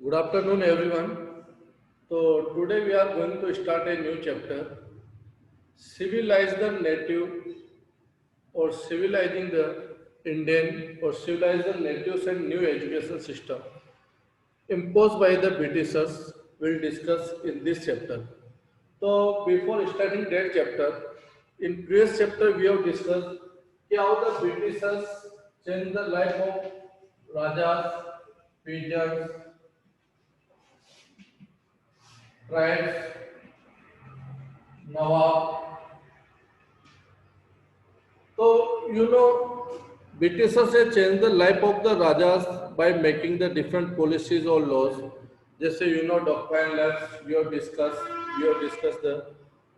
Good afternoon, everyone. So, today we are going to start a new chapter Civilize the Native or Civilizing the Indian or Civilize the Natives and New Education System imposed by the Britishers. We'll discuss in this chapter. So, before starting that chapter, in previous chapter we have discussed how the Britishers changed the life of Rajas, peasants, tribes, Nawab. So, Britishers have changed the life of the Rajas by making the different policies or laws. Just say, doctrine laws we have discussed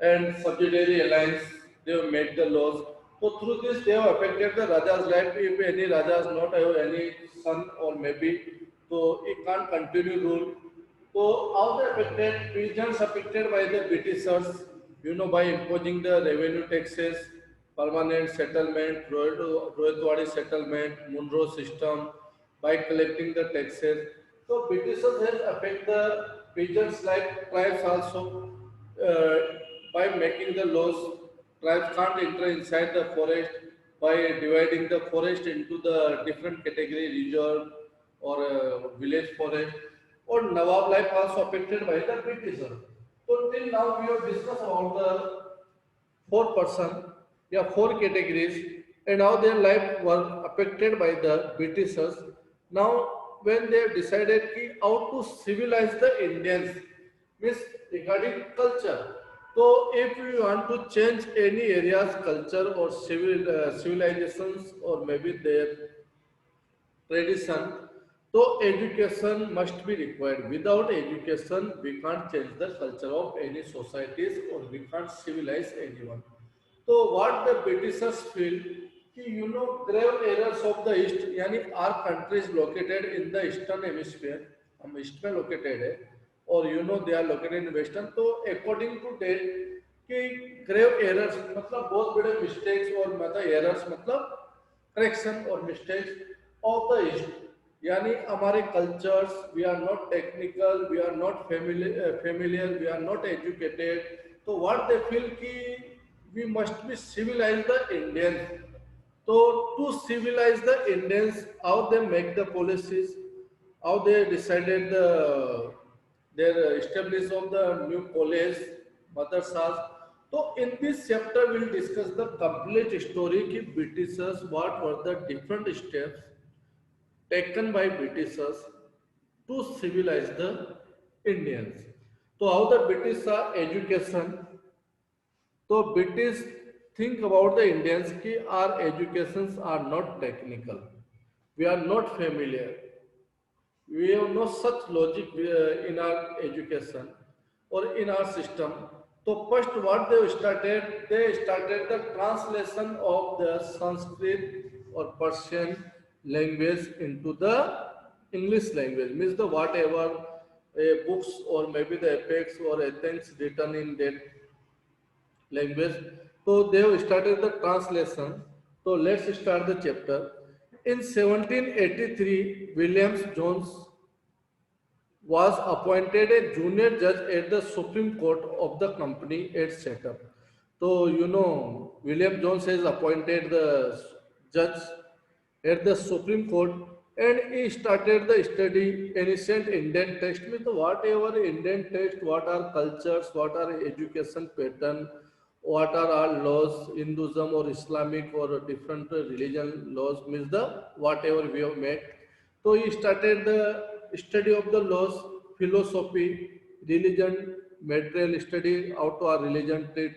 and subsidiary alliance, they have made the laws. So, through this, they have affected the Raja's life. If any Rajas not have any son or maybe, so he can't continue rule. So, how they affected, regions affected by the Britishers, by imposing the revenue taxes, permanent settlement, Rohitwadi settlement, Munro system, by collecting the taxes. So Britishers has affect the pigeons like tribes also uh, by making the laws. Tribes can't enter inside the forest by dividing the forest into the different category, reserve or village forest. Or Nawab life also affected by the Britishers. So till now we have discussed about the four-person, yeah, four categories, and how their life was affected by the Britishers. Now, when they decided how to civilize the Indians, means regarding culture. So, if we want to change any area's culture or civilizations or maybe their tradition, so education must be required. Without education, we can't change the culture of any societies or we can't civilize anyone. So what the Britishers feel, grave errors of the East, यानी our country is located in the eastern hemisphere, हम east में located है, और they are located in western. तो according to that कि grave errors मतलब बहुत बड़े mistakes और मतलब errors मतलब correction or mistakes of the East. यानी हमारे cultures, we are not technical, we are not familiar, we are not educated. So what they feel कि we must be civilize the Indians. So to civilize the Indians, how they make the policies, how they decided their establish of the new college, madrasas. So in this chapter, we'll discuss the complete story ki Britishers, what were the different steps taken by Britishers to civilize the Indians. So how the British saw education, so British think about the Indians कि our educations are not technical. We are not familiar. We have no such logic in our education or in our system. So first what they started the translation of the Sanskrit or Persian language into the English language. Means the whatever books or maybe the epics or things written in that language. So they have started the translation. So let's start the chapter. In 1783, Williams Jones was appointed a junior judge at the Supreme Court of the company it set up. So William Jones has appointed the judge at the Supreme Court and he started the study ancient Indian text with whatever Indian text, what are cultures, what are education pattern, what are our laws, Hinduism or Islamic or different religion laws, means the whatever we have made. So he started the study of the laws, philosophy, religion, material study, how to our religion treat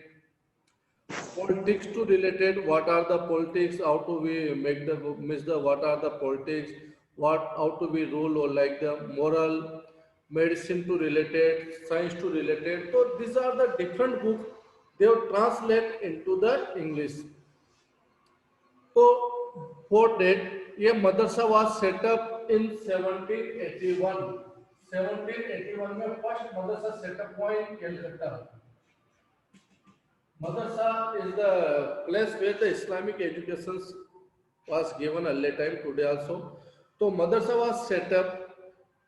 politics to related, what are the politics, how to we make the miss the what are the politics, what how to be rule or like the moral, medicine to related, science to related. So these are the different books they have translate into the English. So for that, ये मदरसा was set up in 1781. 1781 में first मदरसा setup हुआ इन Calcutta. Madrasa is the place where the Islamic education was given early time today also. So madrasa was set up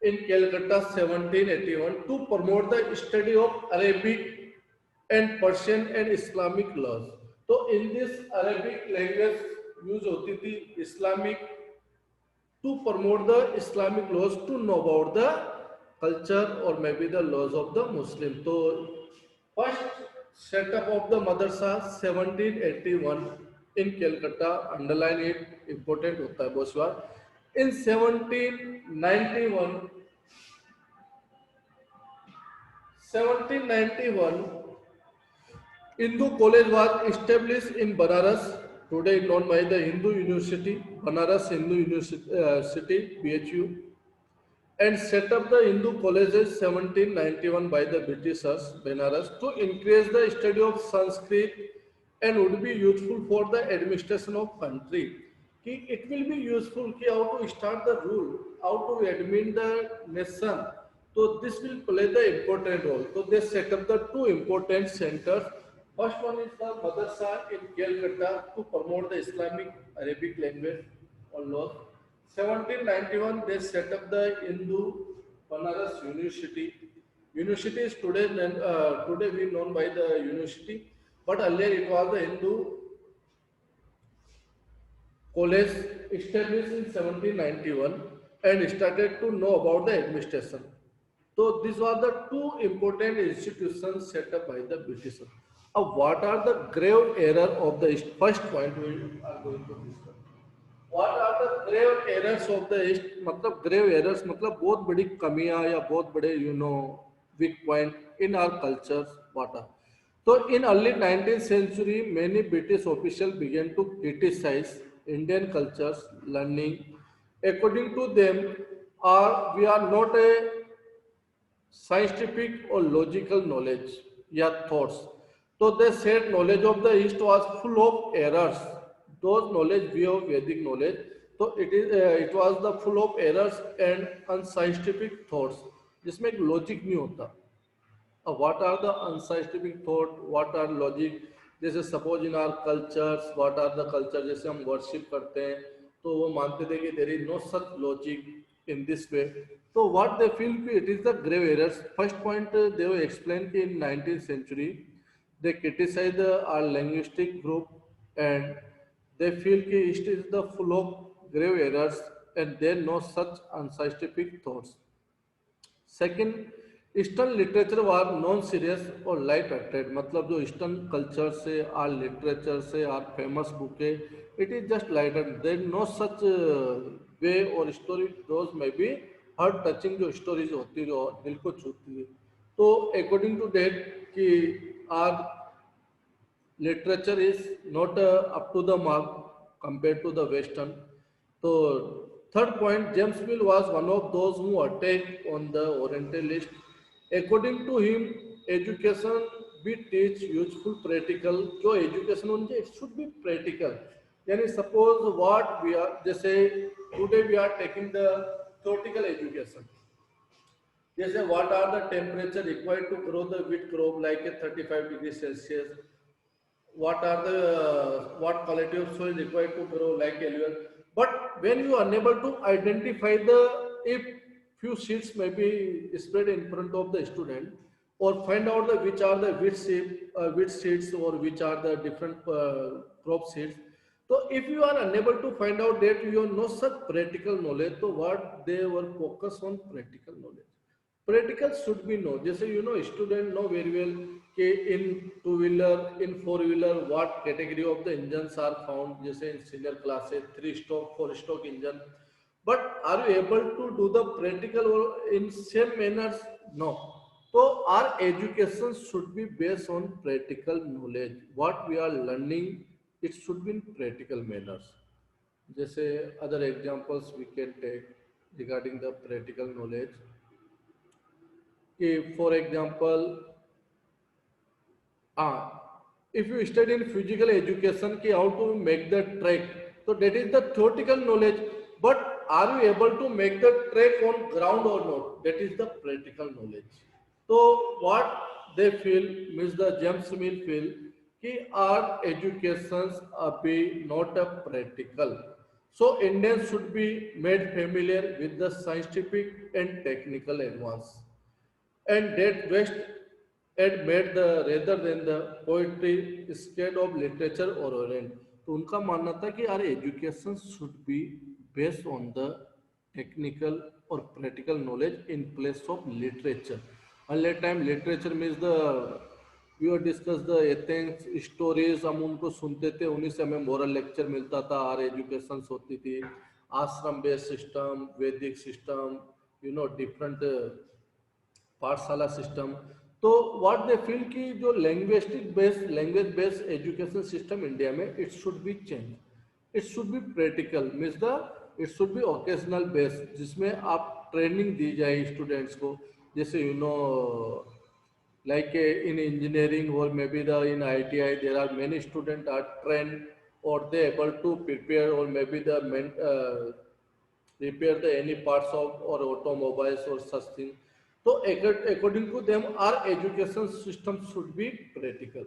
in Calcutta 1781 to promote the study of Arabic and Persian and Islamic laws. तो in this Arabic language use होती थी Islamic to promote the Islamic laws to know about the culture or maybe the laws of the Muslim. So first setup of the madrasa 1781 in Calcutta, underline it, important होता है बहुत बार. In 1791, Hindu College was established in Banaras, today known by the Hindu University, Banaras Hindu University, BHU, and set up the Hindu colleges 1791 by the Britishers, Benares, to increase the study of Sanskrit and would be useful for the administration of country. कि it will be useful कि how to start the rule, how to admin the nation. So this will play the important role. So they set up the two important centers. First one is the madrasa in Calcutta to promote the Islamic Arabic language or law. 1791 they set up the Hindu Banaras University. University is today we known by the university, but earlier it was the Hindu college established in 1791 and started to know about the administration. So these were the two important institutions set up by the Britishers. What are the grave error of the first point we are going to discuss? What are the grave errors of the East? मतलब grave errors मतलब बहुत बड़ी कमियां या बहुत बड़े weak point in our cultures. What are? So in early 19th century, many British officials began to criticize Indian cultures, learning. According to them, we are not a scientific or logical knowledge, yeah, thoughts. So they said knowledge of the East was full of errors. Those knowledge we have Vedic knowledge. So it was the full of errors and unscientific thoughts. जिसमें एक logic नहीं होता. What are the unscientific thought? What are logic? जैसे suppose in our cultures, what are the culture? जैसे हम worship करते हैं, तो वो मानते थे कि there is no such logic in this way. So what they feel it is the grave errors. First point they will explain in 19th century they criticize our linguistic group and they feel it is the full of grave errors and there no such unscientific thoughts. Second eastern literature was non serious और light hearted मतलब जो eastern culture से or literature से or famous book है it is just light hearted there no such way और story those may be heart touching जो stories होती है जो दिल को छूती है तो अकॉर्डिंग टू डेट कि our literature is not up to the mark compared to the Western. So, third point, James Mill was one of those who attacked on the Orientalist. According to him, education be teach useful practical. जो education होनी it should be practical. यानी suppose what we are, जैसे today we are taking the theoretical education. जैसे what are the temperature required to grow the wheat crop like a 35 degrees Celsius. What are the what quality of soil required to grow like alluvial, but when you are unable to identify the if few seeds may be spread in front of the student or find out the which are the which seeds or which are the different crop seeds, so if you are unable to find out that you have no such practical knowledge, so what they were focused on practical knowledge. Practical should be know. जैसे student know very well कि in two wheeler, in four wheeler, what category of the engines are found. जैसे in senior class 3 stroke, 4 stroke engine. But are you able to do the practical in same manners? No. So our education should be based on practical knowledge. What we are learning, it should be in practical manners. जैसे other examples we can take regarding the practical knowledge. For example, if you study in physical education how to make the track, so that is the theoretical knowledge, but are you able to make the track on ground or not? That is the practical knowledge. So what they feel, means the James Mill feel, कि our educations are be not a practical. So Indians should be made familiar with the scientific and technical advance, and that West had made the rather than the poetry instead of literature or orient. तो उनका मानना था कि यार education should be based on the technical और practical knowledge in place of literature. Earlier time literature means the we were discuss the Athens stories, हम उनको सुनते थे, उन्हीं से हमें मोरल लेक्चर मिलता था, आर एजुकेशन होती थी, ashram based system, Vedic system, different pathshala system. तो व्हाट दे फील कि जो language based education system India में it should be change, it should be practical means the it should be occasional based, जिसमें आप training दी जाए students को. जैसे like in engineering or maybe the in ITI there are many students are trained or they able to prepare or maybe the repair the any parts of or automobiles or such thing. So according to them our education system should be practical.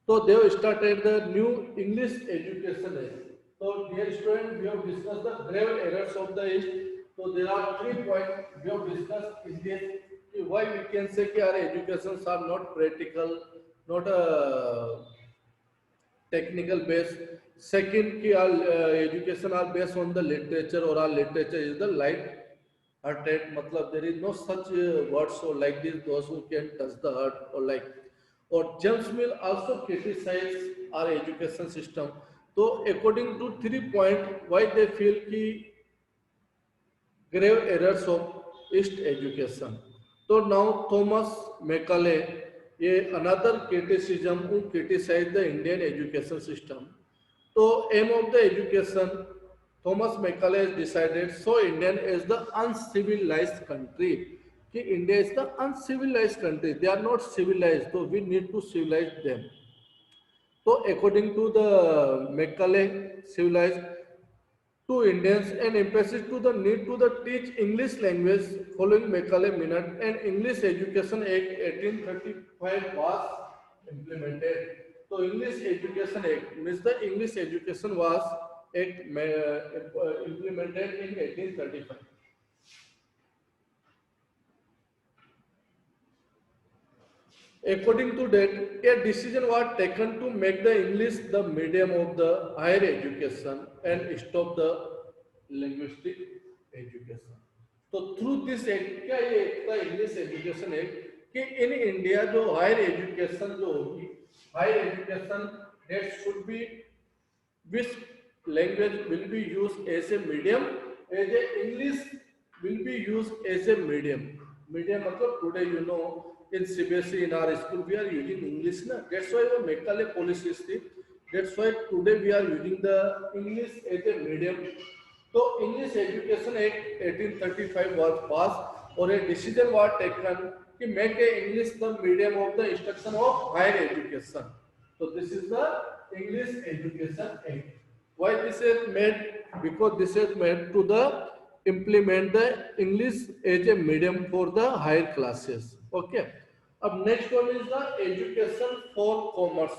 So they have started the new English education act. So dear students, we have discussed the grave errors of the East. So there are 3 points we have discussed in this. Why we can say that our educations are not practical, not technical based. Second, कि our education are based on the literature or our literature is the light hearted. मतलब there is no such words or like this those who can touch the heart or like. Or James Mill also criticized our education system. So according to 3 points, why they feel कि grave errors of East education. So now Thomas Macaulay, another criticism who criticized the Indian education system. So aim of the education, Thomas Macaulay has decided so Indian is the uncivilized country. कि India is the uncivilized country. They are not civilized, so we need to civilize them. So according to the Macaulay, civilized to Indians and emphasis to the need to the teach English language following Macaulay Minute and English Education Act 1835 was implemented. So English Education Act means the English Education was implemented in 1835. According to that, a decision was taken to make the English the medium of the higher education and stop the linguistic education. तो through this act, क्या ये एक था English education act कि in India जो higher education जो होगी, higher education that should be which language will be used as a medium, as a English will be used as a medium. Medium मतलब today in CBSE in our school we are using English na. That's why the Macaulay policy is the. That's why today we are using the English as a medium. So English Education Act 1835 was passed or a decision was taken to make a English the medium of the instruction of higher education. So this is the English Education Act. Why this is made? Because this is made to the implement the English as a medium for the higher classes. Okay. अब next one is the education for commerce.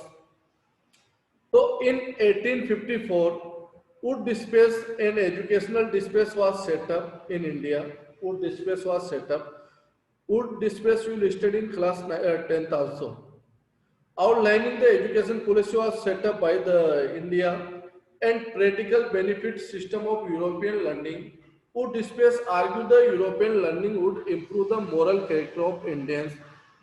So in 1854, Wood Dispatch and educational dispatch was set up in India. Wood Dispatch was set up. Wood Dispatch you listed in class 10th also. Outlining the education policy was set up by the India and practical benefit system of European learning. Wood Dispatch argued the European learning would improve the moral character of Indians,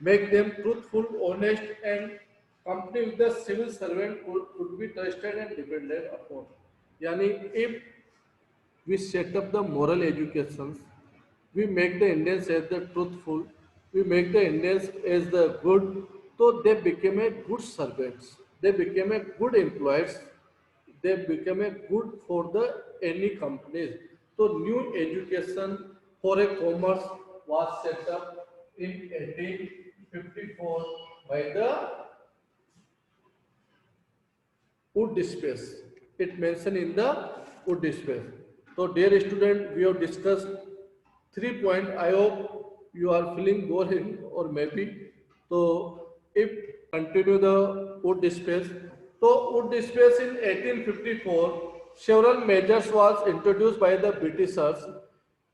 make them truthful, honest, and company with the civil servant could be trusted and depended upon. Yani, if we set up the moral educations, we make the Indians as the truthful, we make the Indians as the good, so they became a good servants, they became a good employees, they became a good for the any companies. So new education for a commerce was set up in 1854 by the Wood Dispatch. It mentioned in the Wood Dispatch. So dear student, we have discussed 3 points. I hope you are feeling boring or maybe. So if continue the Wood Dispatch. So Wood Dispatch in 1854 several measures was introduced by the Britishers.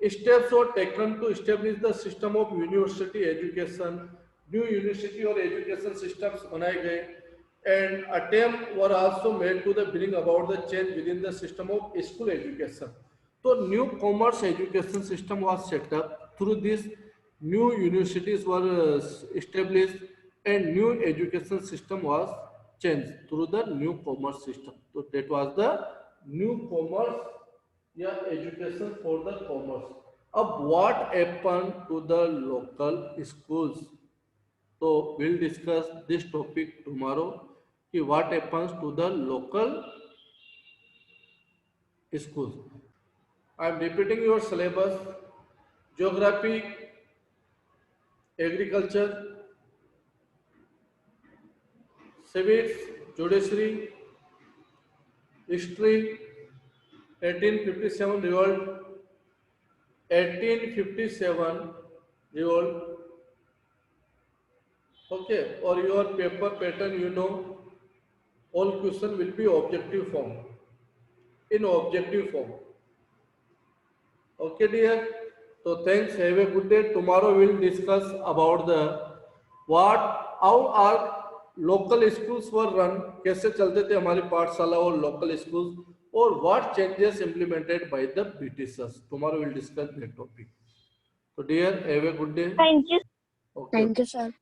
Steps were taken to establish the system of university education. New university or education systems बनाए गए, and attempt were also made to the bring about the change within the system of school education. So new commerce education system was set up. Through this, new universities were established and new education system was changed through the new commerce system. So that was the new commerce, yeah, education for the commerce. Of what happened to the local schools? So we'll discuss this topic tomorrow. कि what happens to the local schools? I am repeating your syllabus: geography, agriculture, civics, judiciary, history, 1857 revolt, 1857 revolt. Okay, or your paper pattern, all question will be objective form. In objective form. Okay, dear. So thanks. Have a good day. Tomorrow we'll discuss about the how our local schools were run. कैसे चलते थे हमारी पाठशाला और local schools, और what changes implemented by the Britishers. Tomorrow we'll discuss that topic. So dear, have a good day. Thank you. Okay. Thank you, sir.